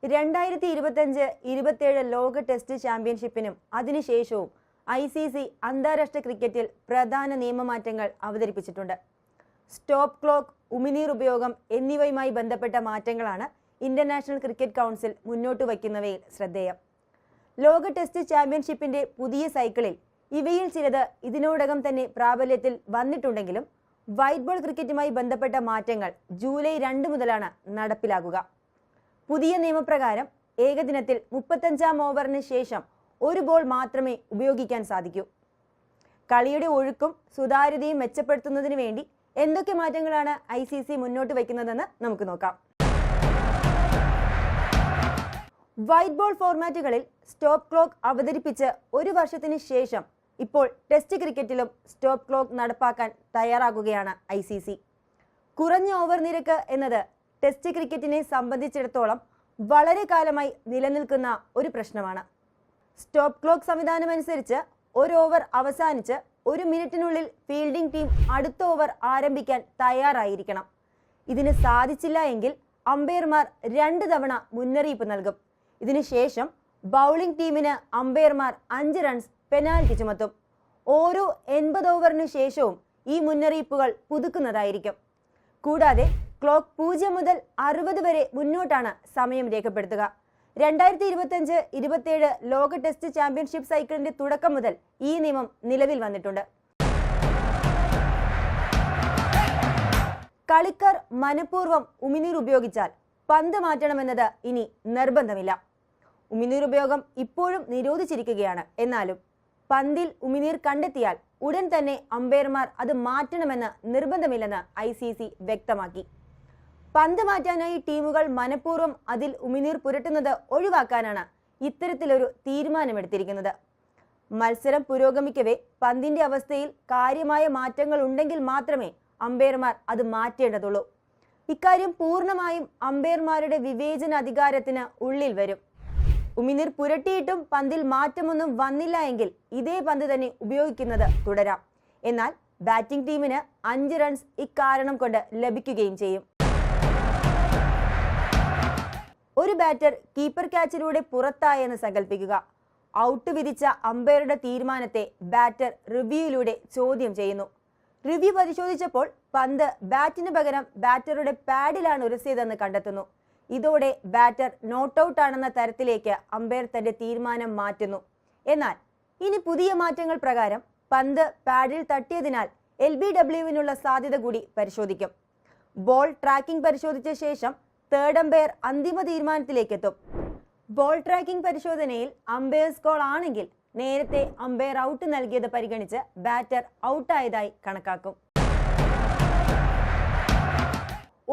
2025-27 ലോക ടെസ്റ്റ് ചാമ്പ്യൻഷിപ്പിനും അതിനുശേഷവും ICC അന്താരാഷ്ട്ര ക്രിക്കറ്റിൽ പ്രധാന നിയമമാറ്റങ്ങൾ അവതരിപ്പിച്ചിട്ടുണ്ട്. സ്റ്റോപ്പ് ക്ലോക്ക്, ഉമിനീർ ഉപയോഗം എന്നിവയുമായി ബന്ധപ്പെട്ട മാറ്റങ്ങളാണ് ഇന്റർനാഷണൽ ക്രിക്കറ്റ് കൗൺസിൽ മുന്നോട്ട് വയ്ക്കുന്നവയിൽ ശ്രദ്ധേയം. ലോക ടെസ്റ്റ് ചാമ്പ്യൻഷിപ്പിന്റെ പുതിയ സൈക്കിളിൽ ഇവയിൽ ചിലത് ഇതിനോടകം തന്നെ പ്രാബല്യത്തിൽ വന്നിട്ടുണ്ടെങ്കിലും വൈറ്റ് ബോൾ ക്രിക്കറ്റുമായി ബന്ധപ്പെട്ട മാറ്റങ്ങൾ ജൂലൈ 2 മുതലാണ് നടപ്പിലാകുക. പുതിയ നിയമപ്രകാരം ഏകദിനത്തിൽ 35-ാം ഓവറിന് ശേഷം ഒരു ബോൾ മാത്രമേ ഉപയോഗിക്കാൻ സാധിക്കൂ. കളിയുടെ ഒഴുക്കും സുതാര്യതയും മെച്ചപ്പെടുത്തുന്നതിന് വേണ്ടി എന്തൊക്കെ മാറ്റങ്ങളാണ് ICC മുന്നോട്ട് വയ്ക്കുന്നതെന്ന് നമുക്ക് നോക്കാം. വൈറ്റ് ബോൾ ഫോർമാറ്റുകളിൽ സ്റ്റോപ്പ് ക്ലോക്ക് അവതരിപ്പിച്ച് ഒരു വർഷത്തിന് ശേഷം ഇപ്പോൾ ടെസ്റ്റ് ക്രിക്കറ്റിലും സ്റ്റോപ്പ് ക്ലോക്ക് നടപ്പാക്കാൻ തയ്യാറാകുകയാണ് ICC. കുറഞ്ഞ ഓവർ നിരക്ക് എന്നത് ടെസ്റ്റ് ക്രിക്കറ്റിനെ സംബന്ധിച്ചിടത്തോളം വളരെ കാലമായി നിലനിൽക്കുന്ന ഒരു പ്രശ്നമാണ്. സ്റ്റോപ്പ് ക്ലോക്ക് സംവിധാനം അനുസരിച്ച് ഒരു ഓവർ അവസാനിച്ച് 1 മിനിറ്റിനുള്ളിൽ ഫീൽഡിംഗ് ടീം അടുത്ത ഓവർ ആരംഭിക്കാൻ തയ്യാറായിരിക്കണം. ഇതിന് സാധിച്ചില്ല എങ്കിൽ അമ്പയർമാർ 2 തവണ മുന്നറിയിപ്പ് നൽകും. ഇതിനുശേഷം ബൗളിംഗ് ടീമിന് അമ്പയർമാർ 5 റൺസ് പെനാൽറ്റി ചുമത്തും. ഓരോ 80 ഓവറിന് ശേഷവും ഈ മുന്നറിയിപ്പുകൾ പുതുക്കുന്നതായിരിക്കും. കൂടാതെ ക്ലോക്ക് 0 മുതൽ 60 വരെ മുന്നോട്ടാണ് സമയം രേഖപ്പെടുത്തുക. 2025-27 ലോക ടെസ്റ്റ് ചാമ്പ്യൻഷിപ്പ് സൈക്കിളിന്റെ തുടക്കം മുതൽ ഈ നിയമം നിലവിൽ വന്നിട്ടുണ്ട്. കളിക്കാർ മനഃപൂർവ്വം ഉമിനീർ ഉപയോഗിച്ചാൽ പന്ത് മാറ്റണമെന്നത് ഇനി നിർബന്ധമില്ല. ഉമിനീർ ഉപയോഗം ഇപ്പോഴും നിരോധിച്ചിരിക്കുകയാണ്. എന്നാലും പന്തിൽ ഉമിനീർ കണ്ടെത്തിയാൽ ഉടൻ തന്നെ അമ്പയർമാർ അത് മാറ്റണമെന്ന് നിർബന്ധമില്ലെന്ന് ICC വ്യക്തമാക്കി. പന്ത് മാറ്റാനായി ടീമുകൾ മനഃപൂർവ്വം അതിൽ ഉമിനീർ പുരട്ടുന്നത് ഒഴിവാക്കാനാണ് ഇത്തരത്തിലൊരു തീരുമാനമെടുത്തിരിക്കുന്നത്. മത്സരം പുരോഗമിക്കവേ പന്തിന്റെ അവസ്ഥയിൽ കാര്യമായ മാറ്റങ്ങൾ ഉണ്ടെങ്കിൽ മാത്രമേ അമ്പയർമാർ അത് മാറ്റേണ്ടതുള്ളൂ. ഇക്കാര്യം പൂർണ്ണമായും അമ്പയർമാരുടെ വിവേചന അധികാരത്തിന് ഉള്ളിൽ വരും. ഉമിനീർ പുരട്ടിയിട്ടും പന്തിൽ മാറ്റമൊന്നും വന്നില്ല എങ്കിൽ ഇതേ പന്ത് തന്നെ ഉപയോഗിക്കുന്നത് തുടരാം. എന്നാൽ ബാറ്റിംഗ് ടീമിന് 5 റൺസ് ഇക്കാരണം കൊണ്ട് ലഭിക്കുകയും ചെയ്യും. ഒരു ബാറ്റർ കീപ്പർ ക്യാച്ചിലൂടെ പുറത്തായെന്ന് സങ്കല്പിക്കുക. ഔട്ട് വിധിച്ച അമ്പയറുടെ തീരുമാനത്തെ ബാറ്റർ റിവ്യൂയിലൂടെ ചോദ്യം ചെയ്യുന്നു. റിവ്യൂ പരിശോധിച്ചപ്പോൾ പന്ത് ബാറ്റിന് പകരം ബാറ്ററുടെ പാഡിലാണ് ഉരസിയതെന്ന് കണ്ടെത്തുന്നു. ഇതോടെ ബാറ്റർ നോട്ട് ഔട്ട് ആണെന്ന തരത്തിലേക്ക് അമ്പയർ തന്റെ തീരുമാനം മാറ്റുന്നു. എന്നാൽ ഇനി പുതിയ മാറ്റങ്ങൾ പ്രകാരം പന്ത് പാഡിൽ തട്ടിയതിനാൽ LBWനുള്ള സാധ്യത കൂടി പരിശോധിക്കും. ബോൾ ട്രാക്കിംഗ് പരിശോധിച്ച ശേഷം തേർഡ് അമ്പയർ അന്തിമ തീരുമാനത്തിലേക്ക് എത്തും. ബോൾ ട്രാക്കിംഗ് പരിശോധനയിൽ അമ്പയേഴ്സ് കോൾ ആണെങ്കിൽ നേരത്തെ അമ്പയർ ഔട്ട് നൽകിയത് പരിഗണിച്ച് ബാറ്റർ ഔട്ടായതായി കണക്കാക്കും.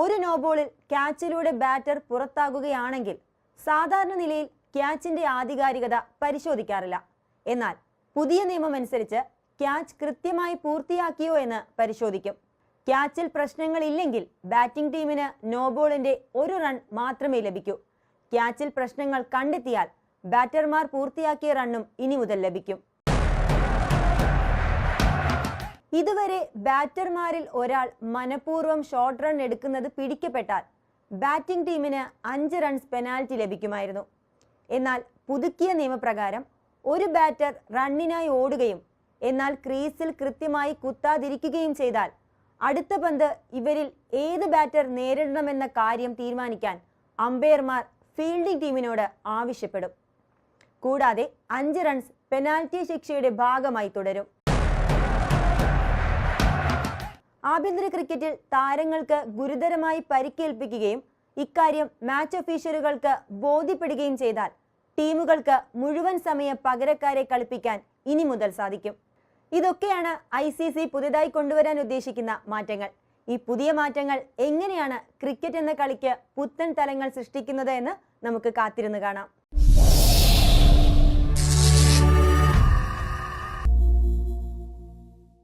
ഒരു നോബോളിൽ ക്യാച്ചിലൂടെ ബാറ്റർ പുറത്താകുകയാണെങ്കിൽ സാധാരണ നിലയിൽ ക്യാച്ചിന്റെ ആധികാരികത പരിശോധിക്കാറില്ല. എന്നാൽ പുതിയ നിയമം അനുസരിച്ച് ക്യാച്ച് കൃത്യമായി പൂർത്തിയാക്കിയോ എന്ന് പരിശോധിക്കും. ക്യാച്ചിൽ പ്രശ്നങ്ങളില്ലെങ്കിൽ ബാറ്റിംഗ് ടീമിന് നോബോളിന്റെ 1 റൺ മാത്രമേ ലഭിക്കൂ. ക്യാച്ചിൽ പ്രശ്നങ്ങൾ കണ്ടെത്തിയാൽ ബാറ്റർമാർ പൂർത്തിയാക്കിയ റണ്ണും ഇനി മുതൽ ലഭിക്കും. ഇതുവരെ ബാറ്റർമാരിൽ ഒരാൾ മനഃപൂർവ്വം ഷോർട്ട് റൺ എടുക്കുന്നത് പിടിക്കപ്പെട്ടാൽ ബാറ്റിംഗ് ടീമിന് 5 റൺസ് പെനാൽറ്റി ലഭിക്കുമായിരുന്നു. എന്നാൽ പുതുക്കിയ നിയമപ്രകാരം ഒരു ബാറ്റർ റണ്ണിനായി ഓടുകയും എന്നാൽ ക്രീസിൽ കൃത്യമായി കുത്താതിരിക്കുകയും ചെയ്താൽ അടുത്ത പന്ത് ഇവരിൽ ഏത് ബാറ്റർ നേരിടണമെന്ന കാര്യം തീരുമാനിക്കാൻ അമ്പയർമാർ ഫീൽഡിംഗ് ടീമിനോട് ആവശ്യപ്പെടും. കൂടാതെ 5 റൺസ് പെനാൽറ്റി ശിക്ഷയുടെ ഭാഗമായി തുടരും. ആഭ്യന്തര ക്രിക്കറ്റിൽ താരങ്ങൾക്ക് ഗുരുതരമായി പരിക്കേൽപ്പിക്കുകയും ഇക്കാര്യം മാച്ച് ഒഫീഷ്യലുകൾക്ക് ബോധ്യപ്പെടുകയും ചെയ്താൽ ടീമുകൾക്ക് മുഴുവൻ സമയ പകരക്കാരെ കളിപ്പിക്കാൻ ഇനി മുതൽ സാധിക്കും. ഇതൊക്കെയാണ് ICC പുതിയതായി കൊണ്ടുവരാൻ ഉദ്ദേശിക്കുന്ന മാറ്റങ്ങൾ. ഈ പുതിയ മാറ്റങ്ങൾ എങ്ങനെയാണ് ക്രിക്കറ്റ് എന്ന കളിക്ക് പുത്തൻ തലങ്ങൾ സൃഷ്ടിക്കുന്നത് എന്ന് നമുക്ക് കാത്തിരുന്ന് കാണാം.